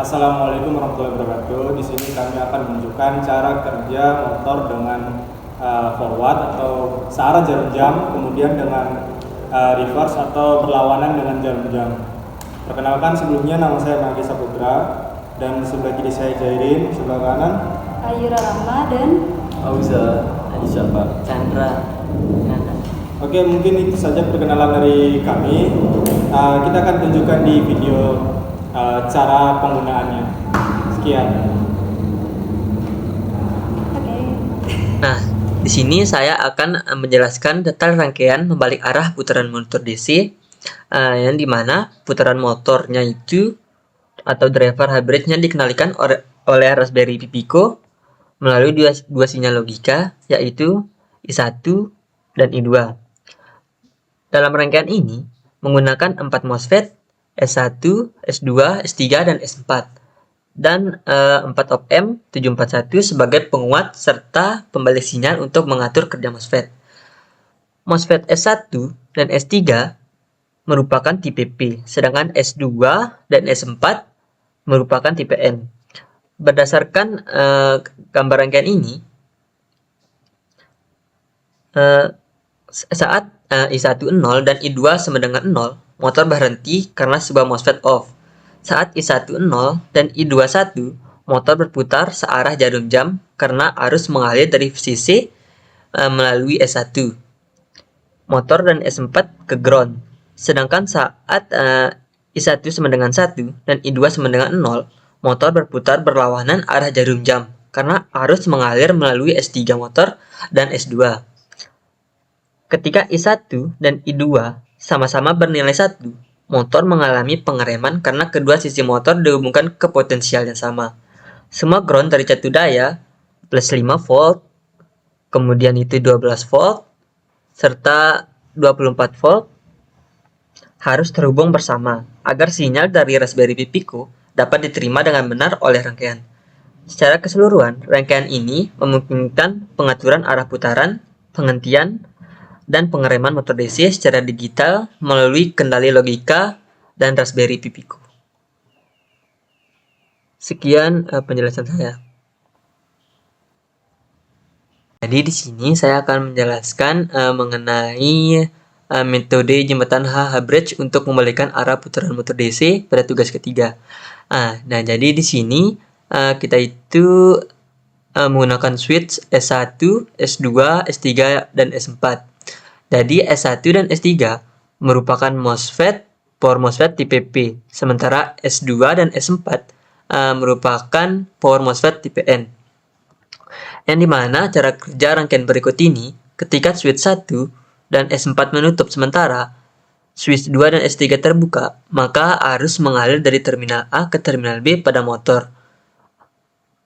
Assalamualaikum warahmatullahi wabarakatuh. Di sini kami akan menunjukkan cara kerja motor dengan forward atau searah jarum jam, kemudian dengan reverse atau berlawanan dengan jarum jam. Perkenalkan, sebelumnya nama saya Magi Saputra dan sebelah kiri saya Jairin, sebelah kanan Ayura Rama dan Auza, siapa? Chandra. Oke, mungkin itu saja perkenalan dari kami. Kita akan tunjukkan di video cara penggunaannya. Sekian. oke. Nah, di sini saya akan menjelaskan detail rangkaian membalik arah putaran motor DC, yang dimana putaran motornya itu atau driver hybridnya dikendalikan oleh Raspberry Pi Pico melalui dua sinyal logika, yaitu I1 dan I2. Dalam rangkaian ini menggunakan 4 MOSFET S1, S2, S3, dan S4 dan 4 op-amp 741 sebagai penguat serta pembalik sinyal untuk mengatur kerja MOSFET. MOSFET S1 dan S3 merupakan tipe P, sedangkan S2 dan S4 merupakan tipe N. Berdasarkan gambar rangkaian ini, saat I1 0 dan I2 sama dengan 0, motor berhenti karena sebuah MOSFET off. Saat I1 0 dan I2 1, motor berputar searah jarum jam karena arus mengalir dari sisi melalui S1. Motor dan S4 ke ground. Sedangkan saat I1 sama dengan 1 dan I2 sama dengan 0, motor berputar berlawanan arah jarum jam karena arus mengalir melalui S3 motor dan S2. Ketika I1 dan I2 sama-sama bernilai 1, motor mengalami pengereman karena kedua sisi motor dihubungkan ke potensial yang sama. Semua ground dari catu daya plus 5 volt, kemudian itu 12 volt, serta 24 volt harus terhubung bersama agar sinyal dari Raspberry Pi Pico dapat diterima dengan benar oleh rangkaian. Secara keseluruhan, rangkaian ini memungkinkan pengaturan arah putaran, penghentian, dan pengereman motor DC secara digital melalui kendali logika dan Raspberry Pi Pico. Sekian penjelasan saya. Jadi di sini saya akan menjelaskan mengenai metode jembatan H bridge untuk membalikan arah putaran motor DC pada tugas ketiga. Nah, jadi di sini kita itu menggunakan switch S1, S2, S3, dan S4. Jadi S1 dan S3 merupakan power MOSFET tipe P, sementara S2 dan S4 merupakan power MOSFET tipe N. Yang dimana cara kerja rangkaian berikut ini, ketika switch 1 dan S4 menutup sementara, switch 2 dan S3 terbuka, maka arus mengalir dari terminal A ke terminal B pada motor.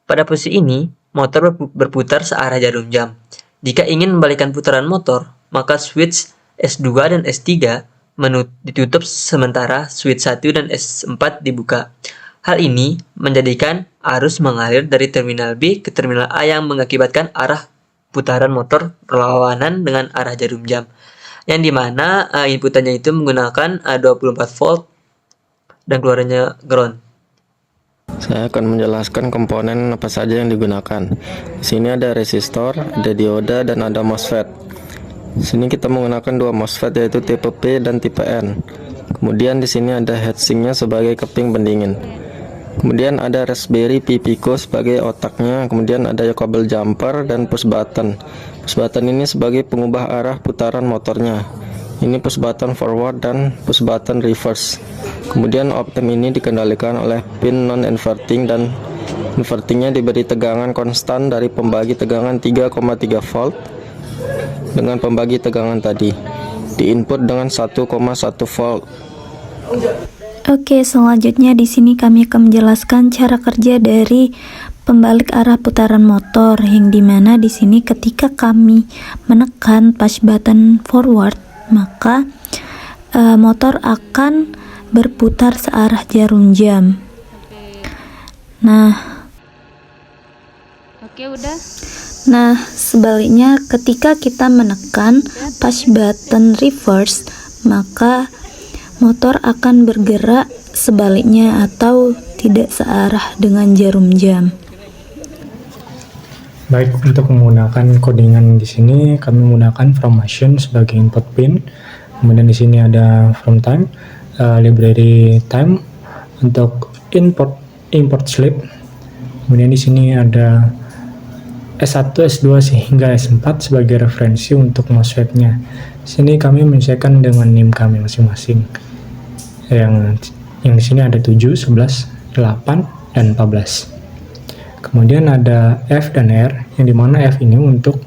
Pada posisi ini, motor berputar searah jarum jam. Jika ingin membalikan putaran motor, maka switch S2 dan S3 ditutup sementara switch 1 dan S4 dibuka. Hal ini menjadikan arus mengalir dari terminal B ke terminal A yang mengakibatkan arah putaran motor berlawanan dengan arah jarum jam. Yang dimana inputannya itu menggunakan 24 volt dan keluarannya ground. Saya akan menjelaskan komponen apa saja yang digunakan. Di sini ada resistor, ada dioda, dan ada MOSFET. Di sini kita menggunakan dua MOSFET yaitu tipe P dan tipe N. Kemudian di sini ada heatsinknya sebagai keping pendingin. Kemudian ada Raspberry Pi Pico sebagai otaknya. Kemudian ada kabel jumper dan push button. Push button ini sebagai pengubah arah putaran motornya. Ini push button forward dan push button reverse. Kemudian op-amp ini dikendalikan oleh pin non-inverting dan invertingnya diberi tegangan konstan dari pembagi tegangan 3,3 volt dengan pembagi tegangan tadi. Diinput dengan 1,1 volt. Oke, selanjutnya di sini kami akan menjelaskan cara kerja dari pembalik arah putaran motor, yang dimana di sini ketika kami menekan push button forward, maka motor akan berputar searah jarum jam. Nah, sebaliknya ketika kita menekan push button reverse, maka motor akan bergerak sebaliknya atau tidak searah dengan jarum jam. Baik, untuk menggunakan codingan di sini kami menggunakan from machine sebagai input pin. Kemudian di sini ada from time, library time untuk import sleep. Kemudian di sini ada S1, S2 sehingga S4 sebagai referensi untuk MOSFET-nya. Sini kami menyesuaikan dengan NIM kami masing-masing. Yang di sini ada 7, 11, 8, dan 14. Kemudian ada F dan R, yang dimana F ini untuk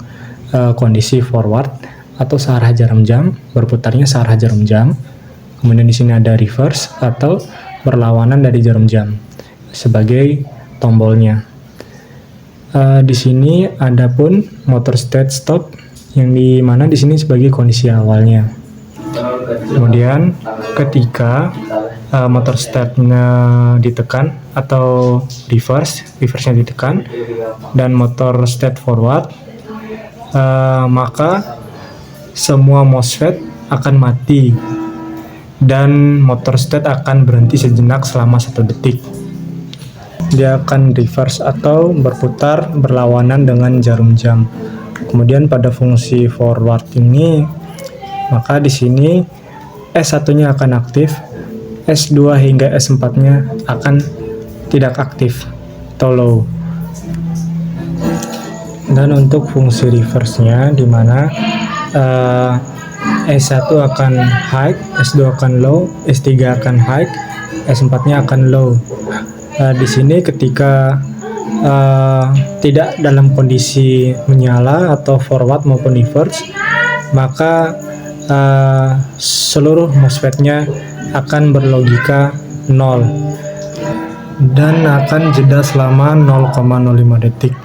kondisi forward atau searah jarum jam, berputarnya searah jarum jam. Kemudian di sini ada reverse atau berlawanan dari jarum jam sebagai tombolnya. Di sini ada pun motor state stop, yang dimana di sini sebagai kondisi awalnya. Kemudian ketika motor start-nya ditekan atau reverse-nya ditekan dan motor start forward, maka semua MOSFET akan mati dan motor start akan berhenti sejenak selama 1 detik. Dia akan reverse atau berputar berlawanan dengan jarum jam. Kemudian pada fungsi forward ini, maka di sini S1-nya akan aktif, S2 hingga S4-nya akan tidak aktif atau low. Dan untuk fungsi reverse-nya, di mana S1 akan high, S2 akan low, S3 akan high, S4-nya akan low. Di sini ketika tidak dalam kondisi menyala atau forward maupun reverse, maka seluruh MOSFET-nya akan berlogika 0 dan akan jeda selama 0,05 detik.